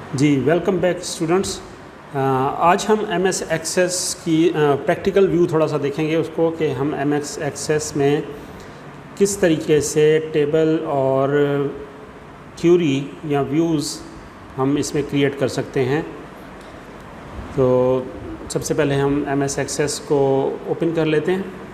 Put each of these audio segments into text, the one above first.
जी welcome back students. आज हम M S access की प्रैक्टिकल व्यू थोड़ा सा देखेंगे उसको कि हम एम एस एक्सेस में किस तरीके से टेबल और क्यूरी या व्यूज़ हम इसमें क्रिएट कर सकते हैं। तो सबसे पहले हम एम एस एक्सेस को ओपन कर लेते हैं।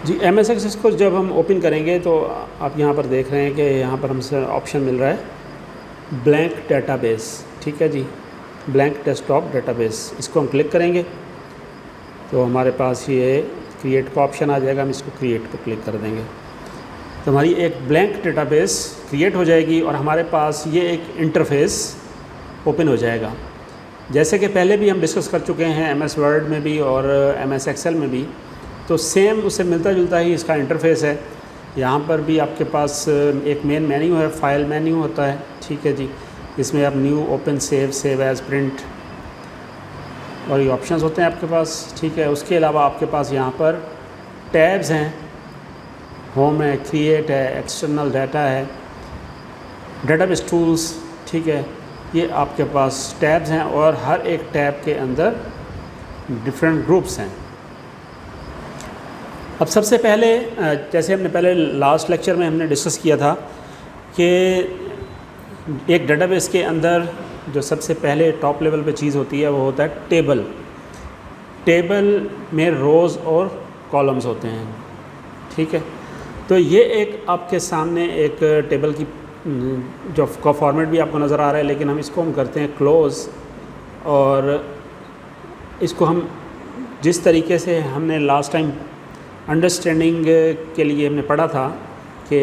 जी एम एस एक्सेस को जब हम ओपन करेंगे तो आप यहाँ पर देख रहे हैं कि यहाँ पर हमसे ऑप्शन मिल रहा है ब्लैंक डेटाबेस। ठीक है जी, ब्लैंक डेस्कटॉप डेटाबेस, इसको हम क्लिक करेंगे तो हमारे पास ये क्रिएट का ऑप्शन आ जाएगा। हम इसको क्रिएट को क्लिक कर देंगे तो हमारी एक ब्लैंक डेटाबेस क्रिएट हो जाएगी और हमारे पास ये एक इंटरफेस ओपन हो जाएगा। जैसे कि पहले भी हम डिस्कस कर चुके हैं एम एस वर्ड में भी और एम एस एक्सेल में भी, तो सेम उससे मिलता जुलता ही इसका इंटरफेस है। यहाँ पर भी आपके पास एक मेन मेन्यू है, फाइल मेन्यू होता है। ठीक है जी, इसमें आप new, open, save as, print और ये ऑप्शंस होते हैं आपके पास। ठीक है, उसके अलावा आपके पास यहाँ पर टैब्स हैं, होम है, क्रिएट है, एक्सटर्नल डाटा है, डेटाबेस टूल्स। ठीक है, ये आपके पास टैब्स हैं और हर एक टैब के अंदर डिफरेंट ग्रुप्स हैं। अब सबसे पहले जैसे हमने पहले लास्ट लेक्चर में हमने डिस्कस किया था कि एक डेटाबेस के अंदर जो सबसे पहले टॉप लेवल पे चीज़ होती है वो होता है टेबल। टेबल में रोज़ और कॉलम्स होते हैं। ठीक है, तो ये एक आपके सामने एक टेबल की जो का फॉर्मेट भी आपको नज़र आ रहा है, लेकिन हम इसको हम करते हैं क्लोज़। और इसको हम जिस तरीके से हमने लास्ट टाइम अंडरस्टैंडिंग के लिए हमने पढ़ा था कि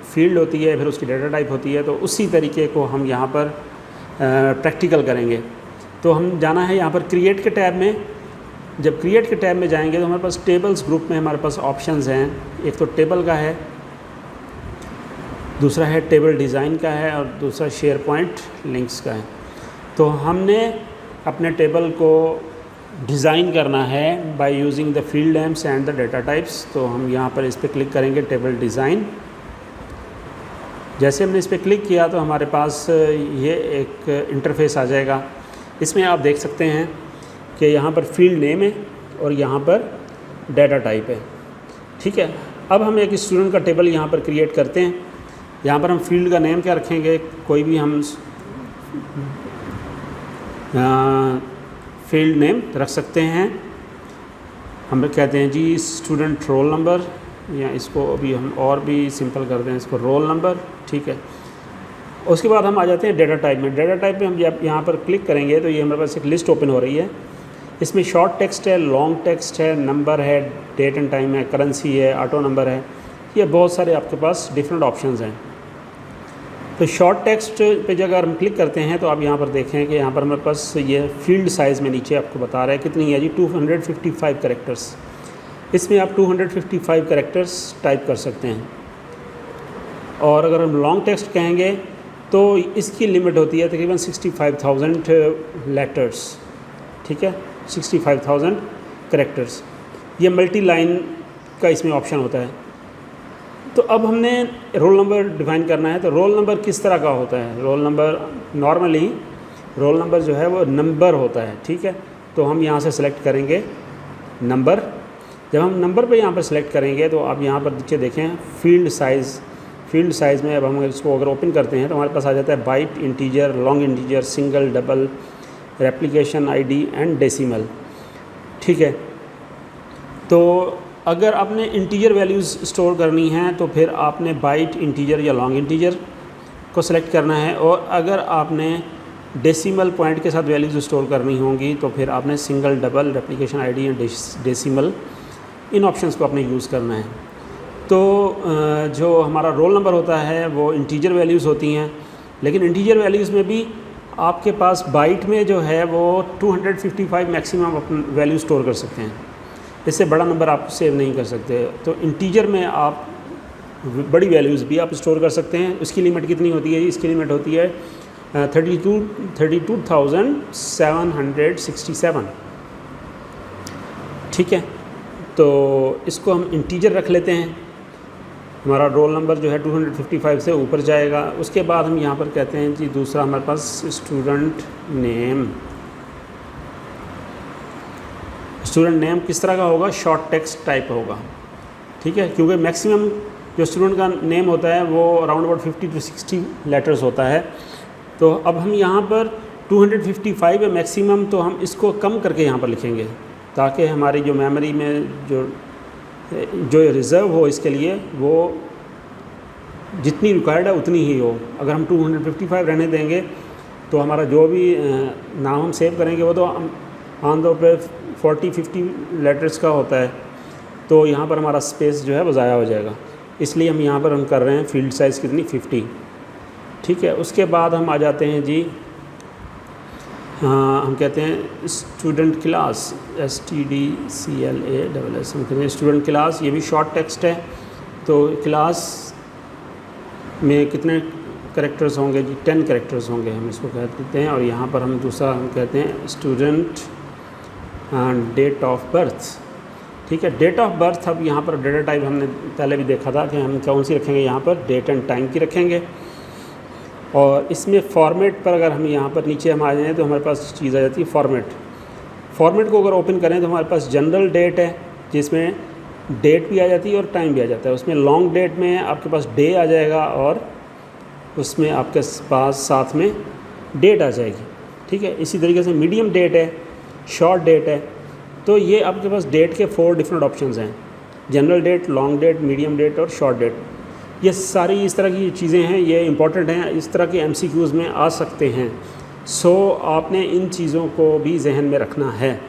फील्ड होती है, फिर उसकी डेटा टाइप होती है, तो उसी तरीके को हम यहाँ पर प्रैक्टिकल करेंगे। तो हम जाना है यहाँ पर क्रिएट के टैब में। जब क्रिएट के टैब में जाएंगे तो हमारे पास टेबल्स ग्रुप में हमारे पास ऑप्शंस हैं। एक तो टेबल का है, दूसरा है टेबल डिज़ाइन का है और दूसरा शेयर पॉइंट लिंक्स का है। तो हमने अपने टेबल को डिज़ाइन करना है by using the field names and the data types. तो हम यहाँ पर इस पर क्लिक करेंगे, टेबल डिज़ाइन। जैसे हमने इस पर क्लिक किया तो हमारे पास ये एक इंटरफेस आ जाएगा। इसमें आप देख सकते हैं कि यहाँ पर फील्ड नेम है और यहाँ पर डेटा टाइप है। ठीक है, अब हम एक स्टूडेंट का टेबल यहाँ पर क्रिएट करते हैं। यहाँ पर हम फील्ड का नेम क्या रखेंगे, कोई भी हम फील्ड नेम रख सकते हैं। हम कहते हैं जी स्टूडेंट रोल नंबर, या इसको अभी हम और भी सिंपल कर दें, इसको रोल नंबर। ठीक है, उसके बाद हम आ जाते हैं डेटा टाइप में। डेटा टाइप में हम जब यहाँ पर क्लिक करेंगे तो ये हमारे पास एक लिस्ट ओपन हो रही है। इसमें शॉर्ट टेक्स्ट है, लॉन्ग टेक्स्ट है, नंबर है, डेट एंड टाइम है, करेंसी है, ऑटो नंबर है, ये बहुत सारे आपके पास डिफरेंट ऑप्शंस हैं। तो शॉर्ट टेक्स्ट पे जब अगर हम क्लिक करते हैं तो आप यहाँ पर देखें कि यहाँ पर हमारे पास ये फील्ड साइज़ में नीचे आपको बता रहा है कितनी है जी, 255 कैरेक्टर्स। इसमें आप 255 कैरेक्टर्स टाइप कर सकते हैं। और अगर हम लॉन्ग टेक्स्ट कहेंगे तो इसकी लिमिट होती है तकरीबन 65,000 लेटर्स। ठीक है, 65,000 कैरेक्टर्स। ये मल्टी लाइन का इसमें ऑप्शन होता है। तो अब हमने रोल नंबर डिफाइन करना है। तो रोल नंबर किस तरह का होता है? Roll number normally roll number जो है वो नंबर होता है। ठीक है, तो हम यहाँ से सिलेक्ट करेंगे नंबर। जब हम नंबर पे यहाँ पर सिलेक्ट करेंगे तो आप यहाँ पर नीचे देखें फील्ड साइज़। फील्ड साइज़ में अब हम इसको अगर ओपन करते हैं तो हमारे पास आ जाता है byte, integer, long integer, single, double, replication ID and decimal. ठीक है, तो अगर आपने इंटीजर वैल्यूज़ स्टोर करनी है तो फिर आपने बाइट, इंटीजर या लॉन्ग इंटीजर को सिलेक्ट करना है। और अगर आपने डेसिमल पॉइंट के साथ वैल्यूज़ स्टोर करनी होंगी तो फिर आपने सिंगल, डबल, रेप्लिकेशन आईडी या डेसिमल, इन ऑप्शंस को आपने यूज़ करना है। तो जो हमारा रोल नंबर होता है वो इंटीजर वैल्यूज़ होती हैं, लेकिन इंटीजर वैल्यूज़ में भी आपके पास बाइट में जो है वो 255 मैक्सिमम अपनी वैल्यू स्टोर कर सकते हैं। इससे बड़ा नंबर आप सेव नहीं कर सकते। तो इंटीजर में आप बड़ी वैल्यूज़ भी आप स्टोर कर सकते हैं। उसकी लिमिट कितनी होती है? इसकी लिमिट होती है 32,767। ठीक है, तो इसको हम इंटीजर रख लेते हैं। हमारा रोल नंबर जो है 255 से ऊपर जाएगा। उसके बाद हम यहाँ पर कहते हैं जी दूसरा हमारे पास स्टूडेंट नेम। स्टूडेंट नेम किस तरह का होगा? शॉर्ट टेक्स्ट टाइप होगा, ठीक है, क्योंकि मैक्सिमम जो स्टूडेंट का नेम होता है वो अराउंड अबाउट 50 to 60 लेटर्स होता है। तो अब हम यहाँ पर 255 है मैक्सिमम, तो हम इसको कम करके यहाँ पर लिखेंगे ताकि हमारी जो मेमोरी में जो रिज़र्व हो इसके लिए वो जितनी रिक्वायर्ड है उतनी ही हो। अगर हम 255 रहने देंगे तो हमारा जो भी नाम हम सेव करेंगे वो तो आमतौर पे 40-50 लेटर्स का होता है, तो यहाँ पर हमारा स्पेस जो है वो ज़ाया हो जाएगा। इसलिए हम यहाँ पर हम कर रहे हैं फील्ड साइज़ कितनी 50, ठीक है। उसके बाद हम आ जाते हैं जी हम कहते हैं स्टूडेंट क्लास, STDCLASS हम कहते हैं स्टूडेंट क्लास। ये भी शॉर्ट टेक्स्ट है, तो क्लास में कितने कैरेक्टर्स होंगे जी? 10 कैरेक्टर्स होंगे, हम इसको कह देते हैं। और यहाँ पर हम दूसरा हम कहते हैं स्टूडेंट डेट ऑफ बर्थ, ठीक है। डेट ऑफ बर्थ, अब यहाँ पर डेटा टाइप हमने पहले भी देखा था कि हम कौन सी रखेंगे, यहाँ पर डेट एंड टाइम की रखेंगे। और इसमें फॉर्मेट पर अगर हम यहाँ पर नीचे हम आ जाएँ तो हमारे पास चीज़ आ जाती है फॉर्मेट। फॉर्मेट को अगर ओपन करें तो हमारे पास जनरल डेट है जिसमें डेट भी आ जाती है और टाइम भी आ जाता है। उसमें लॉन्ग डेट में आपके पास डे आ जाएगा और उसमें आपके पास साथ में डेट आ जाएगी, ठीक है। इसी तरीके से मीडियम डेट है, शॉर्ट डेट है। तो ये आपके पास डेट के 4 डिफरेंट ऑप्शंस हैं, general date, long date, medium date और शॉर्ट डेट। ये सारी इस तरह की चीज़ें हैं, ये इंपॉर्टेंट हैं, इस तरह के MCQs में आ सकते हैं। सो आपने इन चीज़ों को भी जहन में रखना है।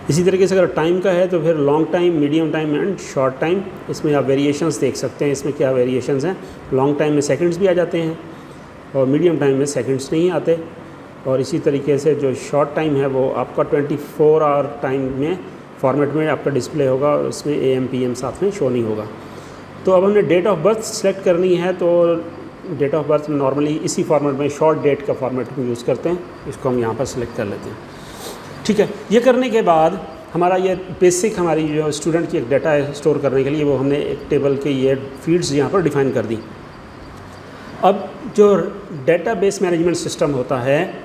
इसी तरीके से अगर टाइम का है तो फिर long time, medium time and short time, इसमें आप वेरिएशंस देख सकते हैं। इसमें क्या वेरिएशंस हैं? लॉन्ग टाइम में सेकंड्स भी आ जाते हैं और मीडियम टाइम में सेकंड्स नहीं आते। और इसी तरीके से जो शॉर्ट टाइम है वो आपका 24 आवर टाइम में फॉर्मेट में आपका डिस्प्ले होगा और उसमें AM PM साथ में शो नहीं होगा। तो अब हमने डेट ऑफ बर्थ सेलेक्ट करनी है, तो डेट ऑफ बर्थ नॉर्मली इसी फॉर्मेट में शॉर्ट डेट का फॉर्मेट हम यूज़ करते हैं, इसको हम यहाँ पर सेलेक्ट कर लेते हैं, ठीक है। ये करने के बाद हमारा ये बेसिक हमारी जो स्टूडेंट की एक डाटा है स्टोर करने के लिए वो हमने एक टेबल के ये फील्ड्स यहाँ पर डिफ़ाइन कर दी। अब जो डेटाबेस मैनेजमेंट सिस्टम होता है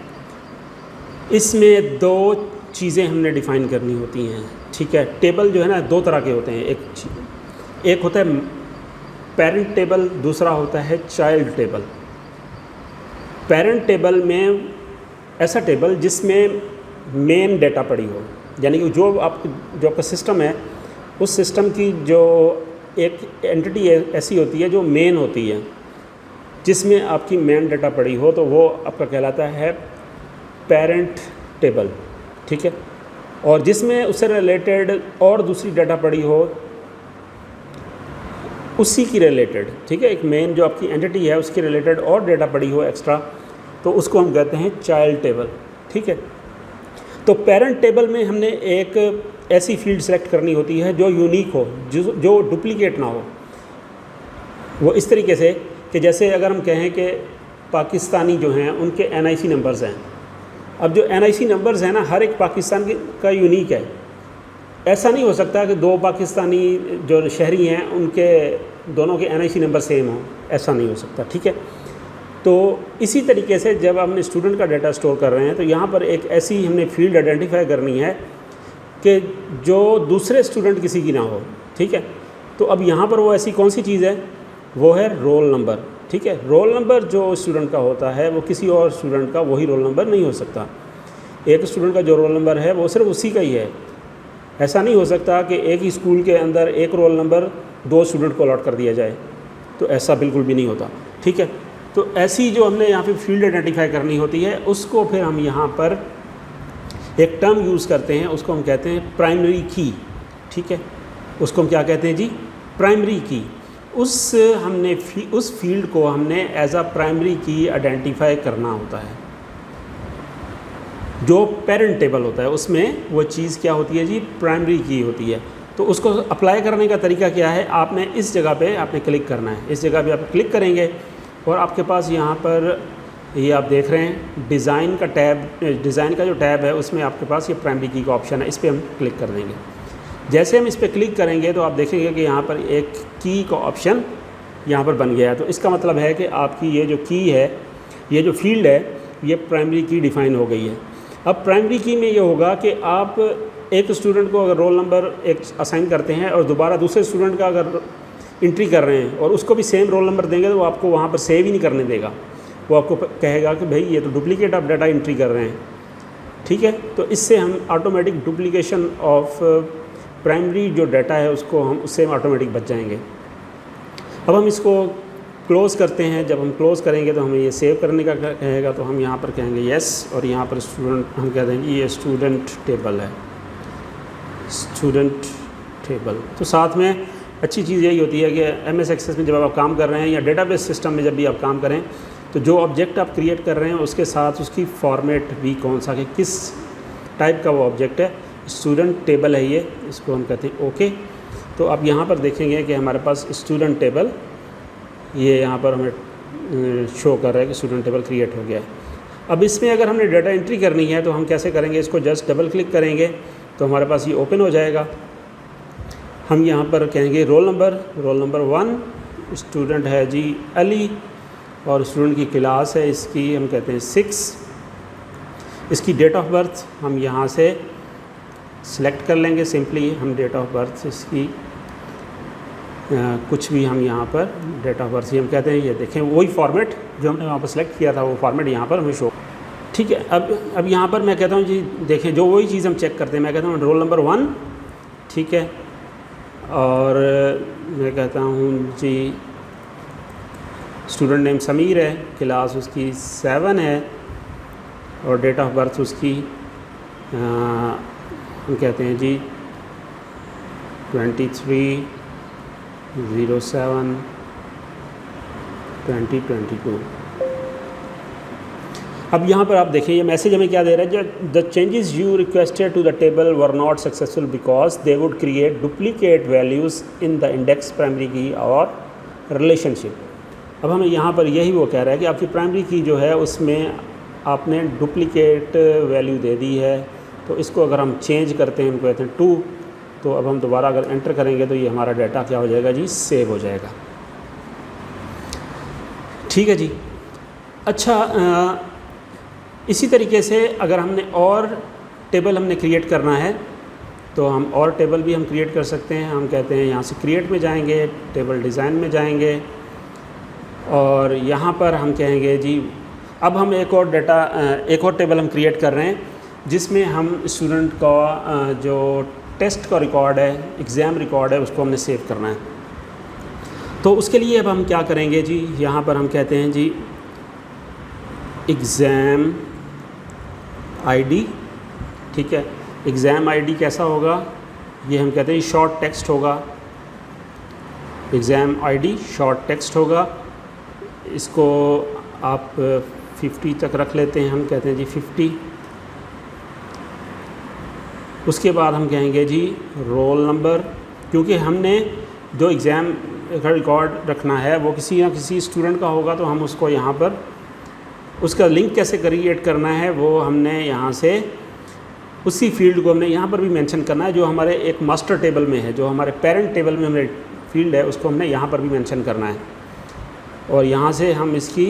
इसमें 2 चीज़ें हमने डिफ़ाइन करनी होती हैं, ठीक है। टेबल जो है ना 2 तरह के होते हैं, एक होता है पेरेंट टेबल, दूसरा होता है चाइल्ड टेबल। पेरेंट टेबल में ऐसा टेबल जिसमें मेन डेटा पड़ी हो, यानी कि जो आपका सिस्टम है उस सिस्टम की जो एक एंटिटी ऐसी होती है जो मेन होती है, जिसमें आपकी मेन डेटा पड़ी हो, तो वो आपका कहलाता है पेरेंट टेबल, ठीक है। और जिसमें उससे रिलेटेड और दूसरी डाटा पड़ी हो उसी की रिलेटेड, ठीक है, एक मेन जो आपकी एंटिटी है उसकी रिलेटेड और डेटा पड़ी हो एक्स्ट्रा, तो उसको हम कहते हैं चाइल्ड टेबल, ठीक है। तो पेरेंट टेबल में हमने एक ऐसी फील्ड सेलेक्ट करनी होती है जो यूनिक हो, जो डुप्लीकेट ना हो। वो इस तरीके से कि जैसे अगर हम कहें कि पाकिस्तानी जो हैं उनके NIC नंबर्स हैं। अब जो NIC नंबर्स हैं ना हर एक पाकिस्तान का यूनिक है। ऐसा नहीं हो सकता कि 2 पाकिस्तानी जो शहरी हैं उनके दोनों के NIC नंबर सेम हो, ऐसा नहीं हो सकता, ठीक है। तो इसी तरीके से जब हमने स्टूडेंट का डाटा स्टोर कर रहे हैं तो यहाँ पर एक ऐसी हमने फील्ड आइडेंटिफाई करनी है कि जो दूसरे स्टूडेंट किसी की ना हो, ठीक है। तो अब यहाँ पर वो ऐसी कौन सी चीज़ है? वो है रोल नंबर, ठीक है। रोल नंबर जो स्टूडेंट का होता है वो किसी और स्टूडेंट का वही रोल नंबर नहीं हो सकता। एक स्टूडेंट का जो रोल नंबर है वो सिर्फ उसी का ही है। ऐसा नहीं हो सकता कि एक ही स्कूल के अंदर एक रोल नंबर 2 स्टूडेंट को अलॉट कर दिया जाए, तो ऐसा बिल्कुल भी नहीं होता, ठीक है। तो ऐसी जो हमने यहाँ पे फील्ड आइडेंटिफाई करनी होती है उसको फिर हम यहाँ पर एक टर्म यूज़ करते हैं, उसको हम कहते हैं प्राइमरी की, ठीक है। उसको हम क्या कहते हैं जी? प्राइमरी की। उस फील्ड को हमने एज अ प्राइमरी की आइडेंटिफाई करना होता है। जो पेरेंट टेबल होता है उसमें वो चीज़ क्या होती है जी? प्राइमरी की होती है। तो उसको अप्लाई करने का तरीका क्या है? आपने इस जगह पे आपने क्लिक करना है, इस जगह पे आप क्लिक करेंगे और आपके पास यहाँ पर ये आप देख रहे हैं डिज़ाइन का जो टैब है उसमें आपके पास ये प्राइमरी की का ऑप्शन है, इस पर हम क्लिक कर देंगे। जैसे हम इस पर क्लिक करेंगे तो आप देखेंगे कि यहाँ पर एक की का ऑप्शन यहाँ पर बन गया है। तो इसका मतलब है कि आपकी ये जो की है, ये जो फील्ड है, ये प्राइमरी की डिफ़ाइन हो गई है। अब प्राइमरी की में ये होगा कि आप एक स्टूडेंट को अगर रोल नंबर एक असाइन करते हैं और दोबारा दूसरे स्टूडेंट का अगर एंट्री कर रहे हैं और उसको भी सेम रोल नंबर देंगे तो वो आपको वहाँ पर सेव ही नहीं करने देगा। वो आपको कहेगा कि भाई ये तो डुप्लीकेट आप डाटा एंट्री कर रहे हैं। ठीक है, तो इससे हम ऑटोमेटिक डुप्लीकेशन ऑफ प्राइमरी जो डाटा है उसको हम उससे ऑटोमेटिक बच जाएंगे। अब हम इसको क्लोज़ करते हैं। जब हम क्लोज़ करेंगे तो हमें ये सेव करने का कहेगा, तो हम यहाँ पर कहेंगे येस, और यहाँ पर स्टूडेंट हम कह देंगे ये स्टूडेंट टेबल है, स्टूडेंट टेबल। तो साथ में अच्छी चीज़ यही होती है कि MS एक्सेस में जब आप काम कर रहे हैं या डेटाबेस सिस्टम में जब भी आप काम करें तो जो ऑब्जेक्ट आप क्रिएट कर रहे हैं उसके साथ उसकी फॉर्मेट भी कौन सा है, किस टाइप का वो ऑब्जेक्ट है। स्टूडेंट टेबल है ये, इसको हम कहते हैं ओके। तो आप यहाँ पर देखेंगे कि हमारे पास स्टूडेंट टेबल ये यहाँ पर हमें शो कर रहा है कि स्टूडेंट टेबल क्रिएट हो गया है। अब इसमें अगर हमने डाटा एंट्री करनी है तो हम कैसे करेंगे, इसको जस्ट डबल क्लिक करेंगे तो हमारे पास ये ओपन हो जाएगा। हम यहाँ पर कहेंगे रोल नंबर 1, स्टूडेंट है जी अली, और स्टूडेंट की क्लास है इसकी हम कहते हैं 6। इसकी डेट ऑफ बर्थ हम यहाँ से सिलेक्ट कर लेंगे। सिंपली हम डेट ऑफ बर्थ इसकी कुछ भी हम यहाँ पर डेट ऑफ बर्थ ही हम कहते हैं। ये देखें वही फॉर्मेट जो हमने वहाँ पर सिलेक्ट किया था वो फॉर्मेट यहाँ पर हमें शो। ठीक है, अब यहाँ पर मैं कहता हूँ जी देखें जो वही चीज़ हम चेक करते हैं। मैं कहता हूँ रोल नंबर 1, ठीक है, और मैं कहता हूँ जी स्टूडेंट नेम समीर है, क्लास उसकी 7 है, और डेट ऑफ बर्थ उसकी हम कहते हैं जी 23/07/2022। अब यहाँ पर आप देखिए ये मैसेज हमें क्या दे रहा है, जो the changes you requested to the table were not successful because they would create duplicate values in the index primary key और रिलेशनशिप। अब हमें यहाँ पर यही वो कह रहा है कि आपकी प्राइमरी की जो है उसमें आपने डुप्लीकेट वैल्यू दे दी है। तो इसको अगर हम चेंज करते हैं, हम कहते हैं 2, तो अब हम दोबारा अगर एंटर करेंगे तो ये हमारा डाटा क्या हो जाएगा जी, सेव हो जाएगा। ठीक है जी। अच्छा, इसी तरीके से अगर हमने और टेबल हमने क्रिएट करना है तो हम और टेबल भी हम क्रिएट कर सकते हैं। हम कहते हैं यहाँ से क्रिएट में जाएंगे, टेबल डिज़ाइन में जाएंगे, और यहाँ पर हम कहेंगे जी अब हम एक और टेबल हम क्रिएट कर रहे हैं जिसमें हम स्टूडेंट का जो टेस्ट का रिकॉर्ड है, एग्ज़ाम रिकॉर्ड है, उसको हमने सेव करना है। तो उसके लिए अब हम क्या करेंगे जी, यहाँ पर हम कहते हैं जी एग्ज़ाम ID, ठीक है। एग्ज़ाम ID कैसा होगा, ये हम कहते हैं शॉर्ट टेक्स्ट होगा। एग्ज़ाम ID शॉर्ट टेक्स्ट होगा। इसको आप 50 तक रख लेते हैं, हम कहते हैं जी 50। उसके बाद हम कहेंगे जी रोल नंबर, क्योंकि हमने जो एग्ज़ाम का रिकॉर्ड रखना है वो किसी ना किसी स्टूडेंट का होगा, तो हम उसको यहाँ पर उसका लिंक कैसे क्रिएट करना है वो हमने यहाँ से उसी फील्ड को हमने यहाँ पर भी मेंशन करना है जो हमारे एक मास्टर टेबल में है, जो हमारे पेरेंट टेबल में हमारे फील्ड है उसको हमने यहाँ पर भी मेंशन करना है। और यहाँ से हम इसकी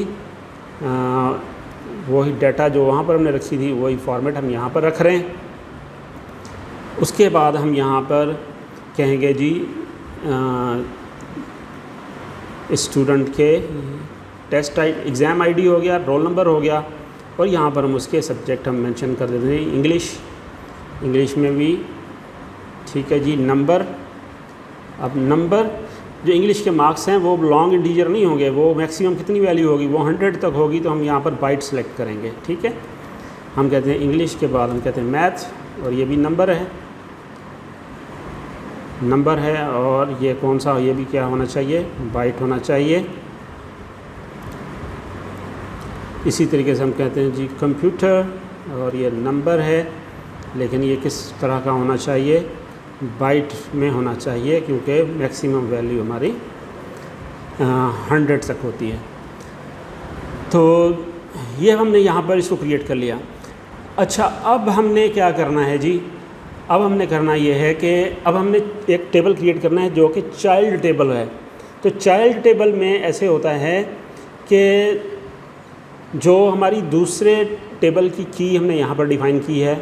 वही डाटा जो वहाँ पर हमने रखी थी वही फॉर्मेट हम यहाँ पर रख रहे हैं। उसके बाद हम यहाँ पर कहेंगे जी स्टूडेंट के टेस्ट एग्ज़ाम ID हो गया, रोल नंबर हो गया, और यहाँ पर हम उसके सब्जेक्ट हम मेंशन कर देते हैं इंग्लिश में भी, ठीक है जी। नंबर, अब नंबर जो इंग्लिश के मार्क्स हैं वो लॉन्ग इंटीजर नहीं होंगे, वो मैक्सिमम कितनी वैल्यू होगी, वो 100 तक होगी, तो हम यहाँ पर बाइट सेलेक्ट करेंगे। ठीक है, हम कहते हैं इंग्लिश के बाद हम कहते हैं मैथ, और ये भी नंबर है, और ये कौन सा, ये भी क्या होना चाहिए, बाइट होना चाहिए। इसी तरीके से हम कहते हैं जी कंप्यूटर, और ये नंबर है, लेकिन ये किस तरह का होना चाहिए, बाइट में होना चाहिए, क्योंकि मैक्सिमम वैल्यू हमारी 100 तक होती है। तो ये हमने यहाँ पर इसको क्रिएट कर लिया। अच्छा, अब हमने क्या करना है जी, अब हमने करना ये है कि अब हमने एक टेबल क्रिएट करना है जो कि चाइल्ड टेबल है। तो चाइल्ड टेबल में ऐसे होता है कि जो हमारी दूसरे टेबल की की हमने यहाँ पर डिफ़ाइन की है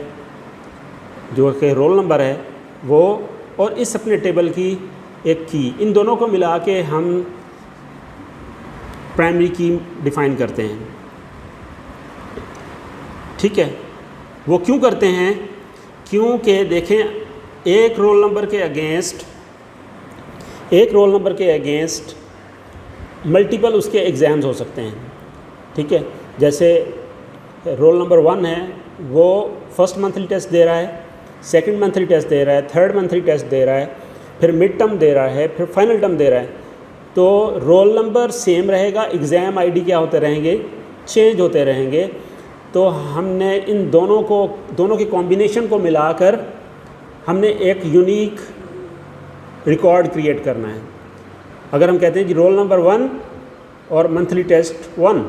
जो कि रोल नंबर है वो, और इस अपने टेबल की एक की, इन दोनों को मिला के हम प्राइमरी की डिफ़ाइन करते हैं। ठीक है, वो क्यों करते हैं? क्योंकि देखें एक रोल नंबर के अगेंस्ट मल्टीपल उसके एग्ज़ाम्स हो सकते हैं। ठीक है, जैसे रोल नंबर 1 है वो फर्स्ट मंथली टेस्ट दे रहा है, सेकंड मंथली टेस्ट दे रहा है, थर्ड मंथली टेस्ट दे रहा है, फिर मिड टर्म दे रहा है, फिर फाइनल टर्म दे रहा है। तो रोल नंबर सेम रहेगा, एग्ज़ाम आईडी क्या होते रहेंगे, चेंज होते रहेंगे। तो हमने इन दोनों के कॉम्बिनेशन को मिलाकर हमने एक यूनिक रिकॉर्ड क्रिएट करना है। अगर हम कहते हैं कि रोल नंबर 1 और मंथली टेस्ट 1,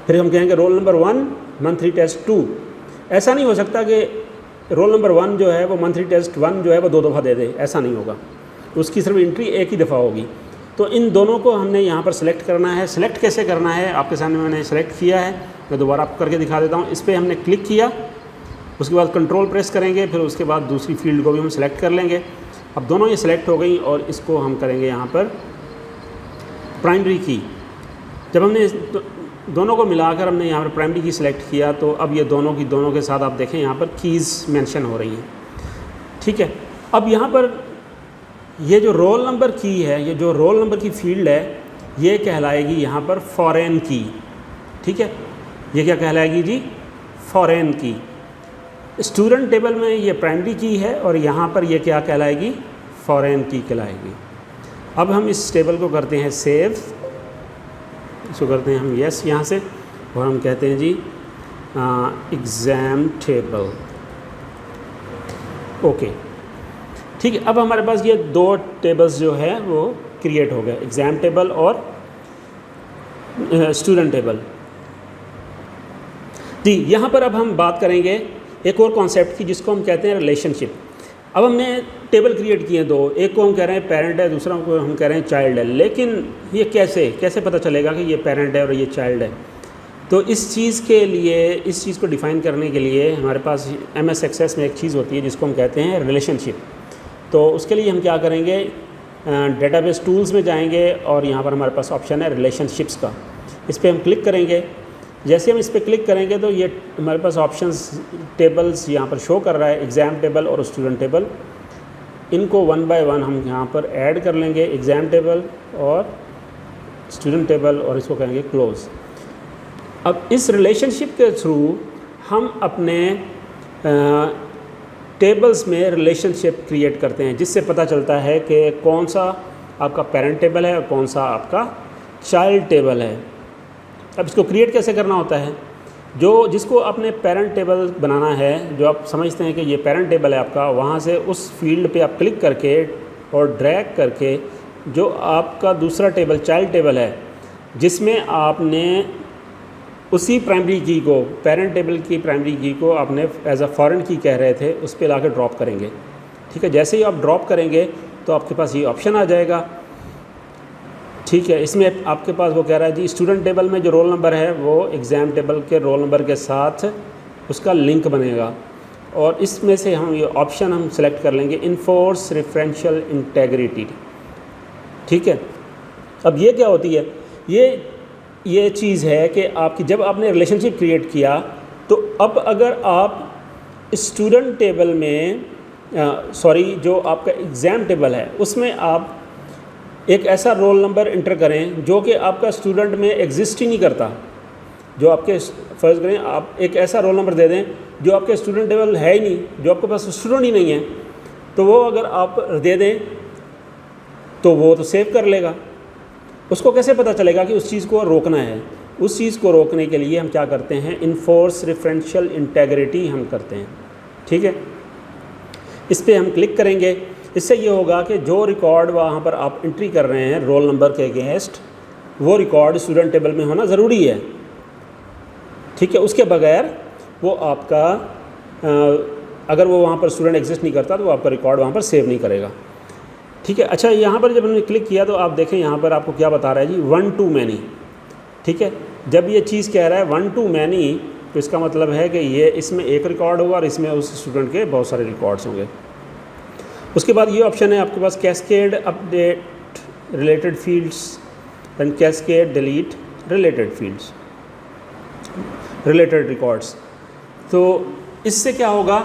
फिर हम कहेंगे रोल नंबर 1 मंथली टेस्ट 2, ऐसा नहीं हो सकता कि रोल नंबर 1 जो है वो मंथली टेस्ट 1 जो है वो 2 दफ़ा दे दे, ऐसा नहीं होगा। उसकी सिर्फ एंट्री एक ही दफ़ा होगी। तो इन दोनों को हमने यहाँ पर सेलेक्ट करना है। सेलेक्ट कैसे करना है आपके सामने मैंने सेलेक्ट किया है, मैं दोबारा आपको करके दिखा देता हूँ। इस पर हमने क्लिक किया, उसके बाद कंट्रोल प्रेस करेंगे, फिर उसके बाद दूसरी फील्ड को भी हम सेलेक्ट कर लेंगे। अब दोनों ये सिलेक्ट हो गई और इसको हम करेंगे यहाँ पर प्राइमरी की। जब हमने दोनों को मिलाकर हमने यहाँ पर प्राइमरी की सिलेक्ट किया तो अब ये दोनों के साथ आप देखें यहाँ पर कीज़ मेंशन हो रही हैं। ठीक है, अब यहाँ पर ये जो रोल नंबर की है, ये जो रोल नंबर की फील्ड है, ये कहलाएगी यहाँ पर फॉरेन की। ठीक है, ये क्या कहलाएगी जी, फॉरेन की। स्टूडेंट टेबल में ये प्राइमरी की है और यहाँ पर ये क्या कहलाएगी, फॉरेन की कहलाएगी। अब हम इस टेबल को करते हैं सेव, इसको करते हैं हम यस यहाँ से, और हम कहते हैं जी एग्ज़ाम टेबल। ओके, ठीक है। अब हमारे पास ये 2 टेबल्स जो है वो क्रिएट हो गए, एग्ज़ाम टेबल और स्टूडेंट टेबल। जी, यहाँ पर अब हम बात करेंगे एक और कॉन्सेप्ट की जिसको हम कहते हैं रिलेशनशिप। अब हमने टेबल क्रिएट किए 2, एक को हम कह रहे हैं पेरेंट है, दूसरा को हम कह रहे हैं चाइल्ड है। लेकिन ये कैसे पता चलेगा कि ये पेरेंट है और ये चाइल्ड है? तो इस चीज़ के लिए, इस चीज़ को डिफ़ाइन करने के लिए हमारे पास MS एक्सेस में एक चीज़ होती है जिसको हम कहते हैं रिलेशनशिप। तो उसके लिए हम क्या करेंगे, डेटाबेस टूल्स में जाएंगे और यहाँ पर हमारे पास ऑप्शन है रिलेशनशिप्स का। इस पर हम क्लिक करेंगे। जैसे हम इस पर क्लिक करेंगे तो ये हमारे पास ऑप्शंस टेबल्स यहाँ पर शो कर रहा है, एग्ज़ाम टेबल और स्टूडेंट टेबल। इनको 1 बाय 1 हम यहाँ पर ऐड कर लेंगे, एग्ज़ाम टेबल और स्टूडेंट टेबल, और इसको करेंगे क्लोज़। अब इस रिलेशनशिप के थ्रू हम अपने टेबल्स में रिलेशनशिप क्रिएट करते हैं, जिससे पता चलता है कि कौन सा आपका पेरेंट टेबल है और कौन सा आपका चाइल्ड टेबल है। अब इसको क्रिएट कैसे करना होता है, जिसको आपने पेरेंट टेबल बनाना है, जो आप समझते हैं कि ये पेरेंट टेबल है आपका, वहाँ से उस फील्ड पे आप क्लिक करके और ड्रैग करके जो आपका दूसरा टेबल चाइल्ड टेबल है, जिसमें आपने उसी प्राइमरी की को, पेरेंट टेबल की प्राइमरी की को आपने एज अ फॉरेन की कह रहे थे, उस पर लाकर ड्रॉप करेंगे। ठीक है, जैसे ही आप ड्रॉप करेंगे तो आपके पास ये ऑप्शन आ जाएगा। ठीक है, इसमें आपके पास वो कह रहा है जी स्टूडेंट टेबल में जो रोल नंबर है वो एग्ज़ाम टेबल के रोल नंबर के साथ उसका लिंक बनेगा, और इसमें से हम ये ऑप्शन हम सेलेक्ट कर लेंगे, इन्फोर्स रेफरेंशियल इंटेग्रिटी। ठीक है, अब ये क्या होती है, ये चीज़ है कि आपकी जब आपने रिलेशनशिप क्रिएट किया तो अब अगर आप स्टूडेंट टेबल में जो आपका एग्ज़ाम टेबल है उसमें आप एक ऐसा रोल नंबर इंटर करें जो कि आपका स्टूडेंट में एग्जिस्ट ही नहीं करता, जो आपके फ़र्ज़ करें आप एक ऐसा रोल नंबर दे दें जो आपके स्टूडेंट टेबल है ही नहीं, जो आपके पास स्टूडेंट ही नहीं है, तो वो अगर आप दे दें तो वो तो सेव कर लेगा। उसको कैसे पता चलेगा कि उस चीज़ को रोकना है? उस चीज़ को रोकने के लिए हम क्या करते हैं, इन्फोर्स रेफरेंशियल इंटेग्रिटी हम करते हैं। ठीक है, इस पर हम क्लिक करेंगे। इससे ये होगा कि जो रिकॉर्ड वहाँ पर आप एंट्री कर रहे हैं रोल नंबर के अगेंस्ट, वो रिकॉर्ड स्टूडेंट टेबल में होना ज़रूरी है। ठीक है, उसके बगैर वो आपका अगर वो वहाँ पर स्टूडेंट एग्जिस्ट नहीं करता तो वो आपका रिकॉर्ड वहाँ पर सेव नहीं करेगा। ठीक है। अच्छा, यहाँ पर जब हमने क्लिक किया तो आप देखें यहाँ पर आपको क्या बता रहा है जी, 1 to many। ठीक है, जब ये चीज़ कह रहा है 1 to many तो इसका मतलब है कि ये इसमें एक रिकॉर्ड होगा और इसमें उस स्टूडेंट के बहुत सारे रिकॉर्ड्स होंगे। उसके बाद ये ऑप्शन है आपके पास cascade update related fields and cascade delete related fields, related records. तो इससे क्या होगा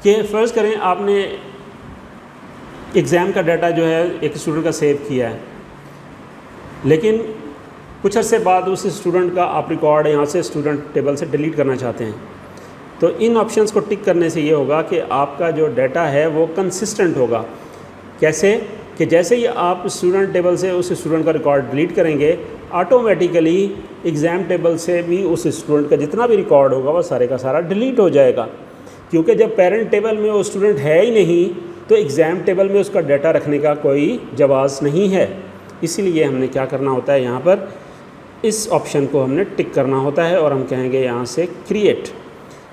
कि फ़र्ज़ करें आपने एग्ज़ाम का डाटा जो है एक स्टूडेंट का सेव किया है, लेकिन कुछ अर्से बाद उस स्टूडेंट का आप रिकॉर्ड यहाँ से स्टूडेंट टेबल से डिलीट करना चाहते हैं, तो इन ऑप्शंस को टिक करने से ये होगा कि आपका जो डाटा है वो कंसिस्टेंट होगा। कैसे कि जैसे ही आप स्टूडेंट टेबल से उस स्टूडेंट का रिकॉर्ड डिलीट करेंगे, ऑटोमेटिकली एग्ज़ाम टेबल से भी उस स्टूडेंट का जितना भी रिकॉर्ड होगा वो सारे का सारा डिलीट हो जाएगा। क्योंकि जब पेरेंट टेबल में वो स्टूडेंट है ही नहीं तो एग्ज़ाम टेबल में उसका डाटा रखने का कोई जवाज़ नहीं है। इसीलिए हमने क्या करना होता है, यहाँ पर इस ऑप्शन को हमने टिक करना होता है और हम कहेंगे यहाँ से क्रिएट।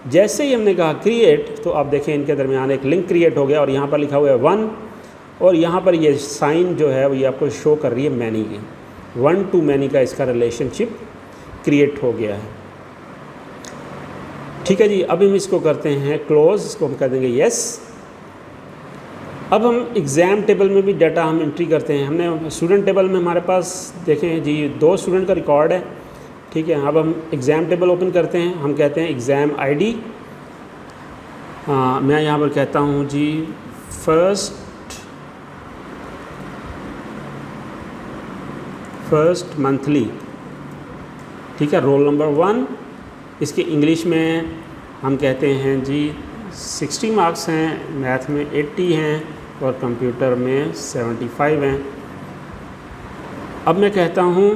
जैसे ही हमने कहा क्रिएट तो आप देखें इनके दरमियान एक लिंक क्रिएट हो गया और यहाँ पर लिखा हुआ है 1 और यहाँ पर ये साइन जो है वो ये आपको शो कर रही है मैनी की। 1 to many का इसका रिलेशनशिप क्रिएट हो गया है। ठीक है जी, अब हम इसको करते हैं क्लोज, इसको हम कर देंगे येस। अब हम एग्ज़ाम टेबल में भी डाटा हम एंट्री करते हैं। हमने स्टूडेंट टेबल में हमारे पास देखें जी 2 स्टूडेंट का रिकॉर्ड है। ठीक है, अब हम एग्ज़ाम टेबल ओपन करते हैं, हम कहते हैं एग्ज़ाम आईडी। मैं यहाँ पर कहता हूँ जी फर्स्ट मंथली। ठीक है, रोल नंबर 1। इसके इंग्लिश में हम कहते हैं जी 60 मार्क्स हैं, मैथ में 80 हैं और कंप्यूटर में 75 हैं। अब मैं कहता हूँ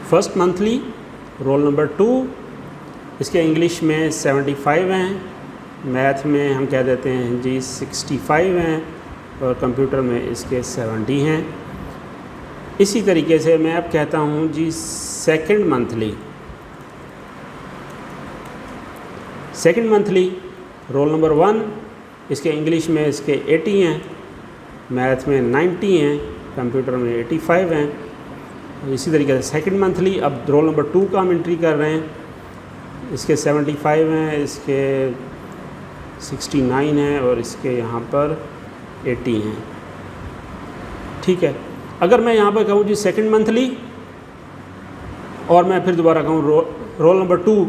फर्स्ट मंथली रोल नंबर 2, इसके इंग्लिश में 75 हैं, मैथ में हम कह देते हैं जी 65 हैं और कंप्यूटर में इसके 70 हैं। इसी तरीके से मैं अब कहता हूँ जी सेकंड मंथली रोल नंबर 1, इसके इंग्लिश में इसके 80 हैं, मैथ में 90 हैं, कंप्यूटर में 85 हैं। इसी तरीके से सेकंड मंथली अब रोल नंबर 2 का हम एंट्री कर रहे हैं, इसके 75 हैं, इसके 69 हैं और इसके यहाँ पर 80 हैं। ठीक है, अगर मैं यहाँ पर कहूँ जी सेकंड मंथली और मैं फिर दोबारा कहूँ रोल नंबर 2,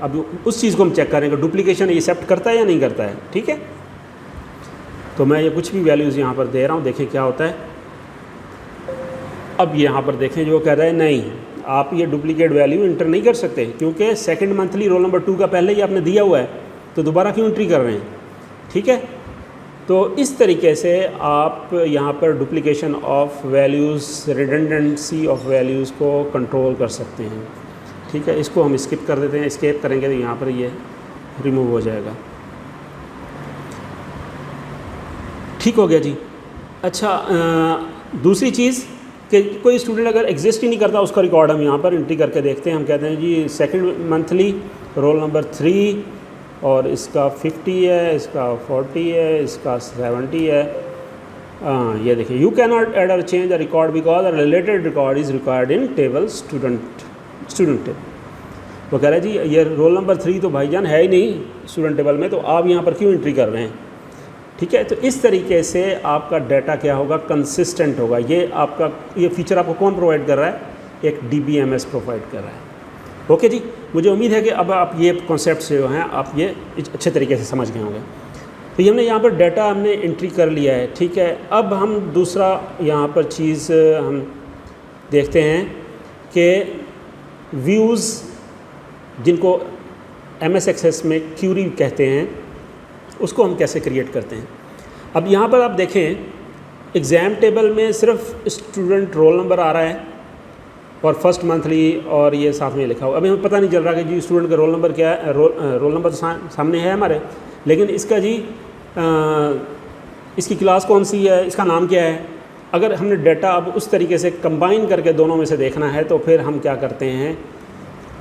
अब उस चीज़ को हम चेक करेंगे डुप्लीकेशन एक्सेप्ट करता है या नहीं करता है। ठीक है, तो मैं ये कुछ भी वैल्यूज़ यहाँ पर दे रहा हूँ, देखें क्या होता है। अब यहाँ पर देखें जो कह रहा है नहीं, आप ये डुप्लीकेट वैल्यू इंटर नहीं कर सकते क्योंकि सेकंड मंथली रोल नंबर 2 का पहले ही आपने दिया हुआ है, तो दोबारा क्यों एंट्री कर रहे हैं। ठीक है, तो इस तरीके से आप यहाँ पर duplication of values, redundancy of values को कंट्रोल कर सकते हैं। ठीक है, इसको हम स्किप कर देते हैं, स्किप करेंगे तो यहाँ पर ये रिमूव हो जाएगा। ठीक हो गया जी। अच्छा, दूसरी चीज़ कि कोई स्टूडेंट अगर एग्जिस्ट ही नहीं करता उसका रिकॉर्ड हम यहाँ पर एंट्री करके देखते हैं। हम कहते हैं जी सेकंड मंथली रोल नंबर 3 और इसका 50 है, इसका 40 है, इसका 70 है। ये देखिए, यू कैन नॉट ऐड और change a record because a related record is required in table student table. वो कह रहा है जी ये रोल नंबर 3 तो भाईजान है ही नहीं स्टूडेंट टेबल में, तो आप यहाँ पर क्यों एंट्री कर रहे हैं। ठीक है, तो इस तरीके से आपका डाटा क्या होगा, कंसिस्टेंट होगा। ये आपका ये फीचर आपको कौन प्रोवाइड कर रहा है, एक DBMS प्रोवाइड कर रहा है। ओके जी, मुझे उम्मीद है कि अब आप ये कॉन्सेप्ट जो हैं आप ये अच्छे तरीके से समझ गए होंगे। तो ये हमने यहाँ पर डाटा हमने एंट्री कर लिया है। ठीक है, अब हम दूसरा यहाँ पर चीज़ हम देखते हैं कि व्यूज़, जिनको MS एक्सेस में क्यूरी कहते हैं, उसको हम कैसे क्रिएट करते हैं। अब यहाँ पर आप देखें एग्ज़ाम टेबल में सिर्फ स्टूडेंट रोल नंबर आ रहा है और फर्स्ट मंथली और ये साथ में लिखा हुआ। अभी हमें पता नहीं चल रहा कि जी स्टूडेंट का रोल नंबर क्या है। रोल नंबर सामने है हमारे, लेकिन इसका जी इसकी क्लास कौन सी है, इसका नाम क्या है। अगर हमने डाटा अब उस तरीके से कंबाइन करके दोनों में से देखना है तो फिर हम क्या करते हैं,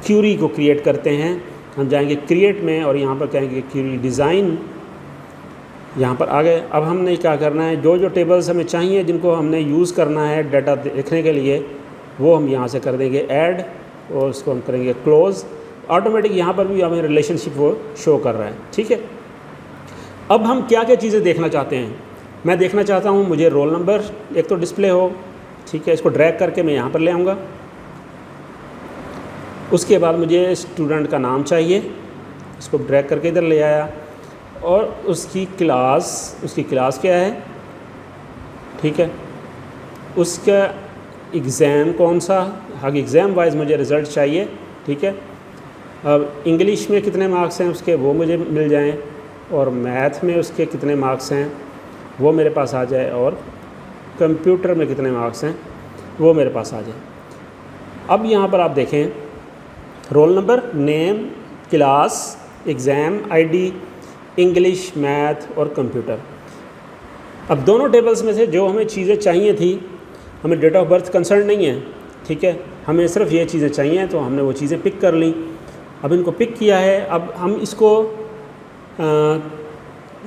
क्यूरी को क्रिएट करते हैं। हम जाएंगे क्रिएट में और यहाँ पर कहेंगे क्यूरी डिज़ाइन, यहाँ पर आ गए। अब हमने क्या करना है, जो जो टेबल्स हमें चाहिए जिनको हमने यूज़ करना है डाटा देखने के लिए, वो हम यहाँ से कर देंगे ऐड और उसको हम करेंगे क्लोज़। ऑटोमेटिक यहाँ पर भी हमें रिलेशनशिप वो शो कर रहा है, ठीक है। अब हम क्या क्या चीज़ें देखना चाहते हैं, मैं देखना चाहता हूँ मुझे रोल नंबर एक तो डिस्प्ले हो, ठीक है। इसको ड्रैग करके मैं यहाँ पर ले आऊँगा। उसके बाद मुझे स्टूडेंट का नाम चाहिए, इसको ड्रैग करके इधर ले आया, और उसकी क्लास क्या है, ठीक है। उसका एग्ज़ाम कौन सा, हाँ एग्ज़ाम वाइज मुझे रिज़ल्ट चाहिए, ठीक है। अब इंग्लिश में कितने मार्क्स हैं उसके, वो मुझे मिल जाएं, और मैथ में उसके कितने मार्क्स हैं वो मेरे पास आ जाए, और कंप्यूटर में कितने मार्क्स हैं वो मेरे पास आ जाए। अब यहाँ पर आप देखें roll number, name, class, exam ID, English, math और कंप्यूटर। अब दोनों टेबल्स में से जो हमें चीज़ें चाहिए थी, हमें डेट ऑफ बर्थ कंसर्न नहीं है, ठीक है, हमें सिर्फ ये चीज़ें चाहिए, तो हमने वो चीज़ें पिक कर ली। अब इनको पिक किया है, अब हम इसको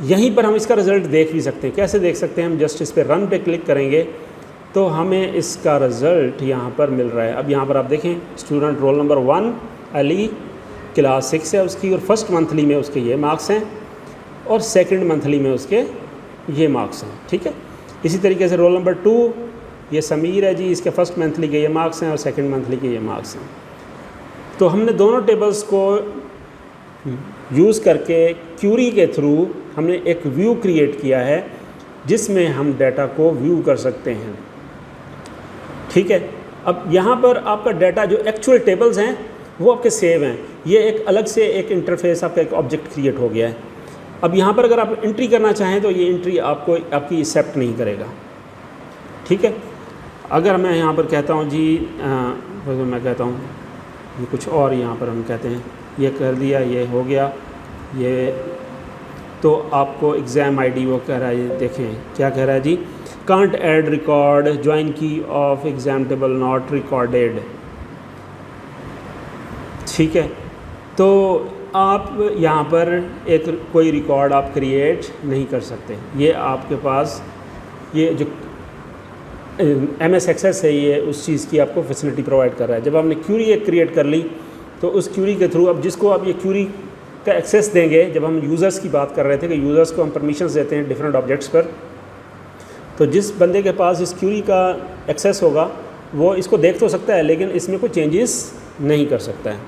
यहीं पर हम इसका रिज़ल्ट देख भी सकते हैं। कैसे देख सकते हैं, हम जस्ट इस पर रन पे क्लिक करेंगे तो हमें इसका रिज़ल्ट यहाँ पर मिल रहा है। अब यहाँ पर आप देखें student roll number 1 Ali, class 6 है उसकी, और फर्स्ट मंथली में उसके ये मार्क्स हैं और सेकंड मंथली में उसके ये मार्क्स हैं, ठीक है। इसी तरीके से रोल नंबर 2 ये समीर है जी, इसके फर्स्ट मंथली के ये मार्क्स हैं और सेकंड मंथली के ये मार्क्स हैं। तो हमने दोनों टेबल्स को यूज़ करके क्यूरी के थ्रू हमने एक व्यू क्रिएट किया है जिसमें हम डाटा को व्यू कर सकते हैं, ठीक है। अब यहाँ पर आपका डाटा जो एक्चुअल टेबल्स हैं वो आपके सेव हैं, ये एक अलग से एक इंटरफेस आपका एक ऑब्जेक्ट क्रिएट हो गया है। अब यहाँ पर अगर आप एंट्री करना चाहें तो ये एंट्री आपकी एक्सेप्ट नहीं करेगा, ठीक है। अगर मैं यहाँ पर कहता हूँ जी मैं कहता हूँ ये कुछ और, यहाँ पर हम कहते हैं ये कर दिया, ये हो गया, ये तो आपको एग्ज़ाम आईडी वो कह रहा है, ये देखें क्या कह रहा है जी, कांट ऐड रिकॉर्ड, ज्वाइन की of exam table not recorded, ठीक है। तो आप यहाँ पर एक कोई रिकॉर्ड आप क्रिएट नहीं कर सकते, ये आपके पास ये जो MS एक्सेस है ये उस चीज़ की आपको फैसिलिटी प्रोवाइड कर रहा है। जब आपने क्यूरी एक क्रिएट कर ली तो उस क्यूरी के थ्रू अब जिसको आप ये क्यूरी का एक्सेस देंगे, जब हम यूज़र्स की बात कर रहे थे कि यूज़र्स को हम परमिशंस देते हैं डिफरेंट ऑब्जेक्ट्स पर, तो जिस बंदे के पास इस क्यूरी का एक्सेस होगा वो इसको देख तो सकता है लेकिन इसमें कोई चेंजेस नहीं कर सकता है।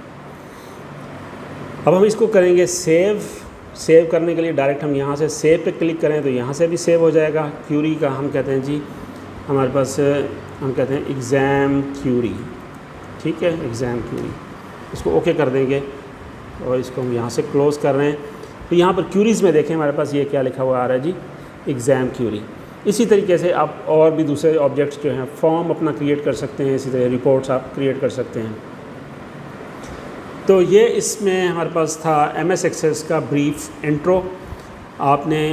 अब हम इसको करेंगे सेव करने के लिए डायरेक्ट हम यहाँ से सेव पे क्लिक करें तो यहाँ से भी सेव हो जाएगा। क्यूरी का हम कहते हैं जी हमारे पास हम कहते हैं एग्ज़ाम क्यूरी, ठीक है, एग्ज़ाम क्यूरी, इसको ओके कर देंगे और इसको हम यहाँ से क्लोज़ कर रहे हैं। तो यहाँ पर क्यूरीज़ में देखें हमारे पास ये क्या लिखा हुआ आ रहा है जी, एग्ज़ाम क्यूरी। इसी तरीके से आप और भी दूसरे ऑब्जेक्ट्स जो हैं फॉर्म अपना क्रिएट कर सकते हैं, इसी तरह रिपोर्ट्स आप क्रिएट कर सकते हैं। तो ये इसमें हमारे पास था MS एक्सेस का ब्रीफ इंट्रो। आपने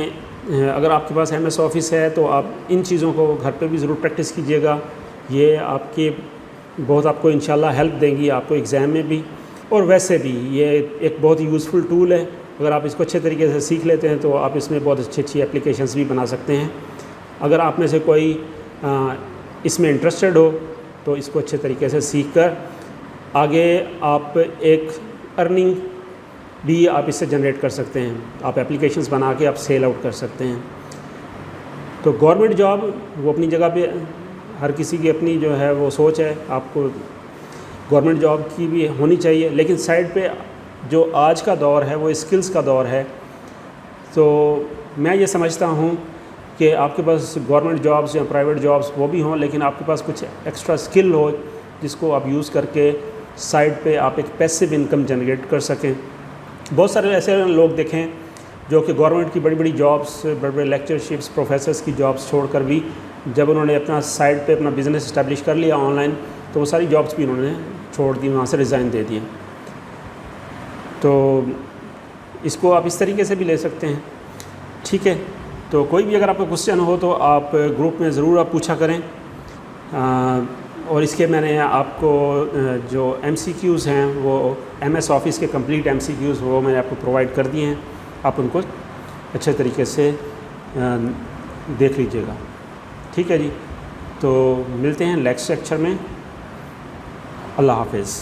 अगर आपके पास MS ऑफिस है तो आप इन चीज़ों को घर पे भी ज़रूर प्रैक्टिस कीजिएगा, ये आपको इंशाल्लाह हेल्प देंगी आपको एग्ज़ाम में भी, और वैसे भी ये एक बहुत ही यूज़फुल टूल है। अगर आप इसको अच्छे तरीके से सीख लेते हैं तो आप इसमें बहुत अच्छी एप्लीकेशंस भी बना सकते हैं। अगर आप में से कोई इसमें इंटरेस्टेड हो तो इसको अच्छे तरीके से सीख कर आगे आप एक अर्निंग भी आप इससे जनरेट कर सकते हैं। आप एप्लीकेशंस बना के आप सेल आउट कर सकते हैं। तो गवर्नमेंट जॉब वो अपनी जगह पे हर किसी की अपनी जो है वो सोच है, आपको गवर्नमेंट जॉब की भी होनी चाहिए, लेकिन साइड पे जो आज का दौर है वो स्किल्स का दौर है। तो मैं ये समझता हूँ कि आपके पास गवर्नमेंट जॉब्स या प्राइवेट जॉब्स वो भी हों, लेकिन आपके पास कुछ एक्स्ट्रा स्किल हो जिसको आप यूज़ करके साइड पे आप एक पैसिव इनकम जनरेट कर सकें। बहुत सारे ऐसे लोग देखें जो कि गवर्नमेंट की बड़ी बड़ी जॉब्स, बड़े बड़े लेक्चरशिप्स, प्रोफेसर्स की जॉब्स छोड़कर भी जब उन्होंने अपना साइड पे अपना बिज़नेस इस्टेब्लिश कर लिया ऑनलाइन, तो वो सारी जॉब्स भी उन्होंने छोड़ दी, वहाँ से रिज़ाइन दे दिए। तो इसको आप इस तरीके से भी ले सकते हैं, ठीक है। तो कोई भी अगर आपका क्वेश्चन हो तो आप ग्रुप में ज़रूर आप पूछा करें, और इसके मैंने आपको जो MCQs हैं वो MS ऑफिस के कंप्लीट MCQs वो मैंने आपको प्रोवाइड कर दिए हैं, आप उनको अच्छे तरीके से देख लीजिएगा। ठीक है जी, तो मिलते हैं नेक्स्ट लेक्चर में। अल्लाह हाफिज़।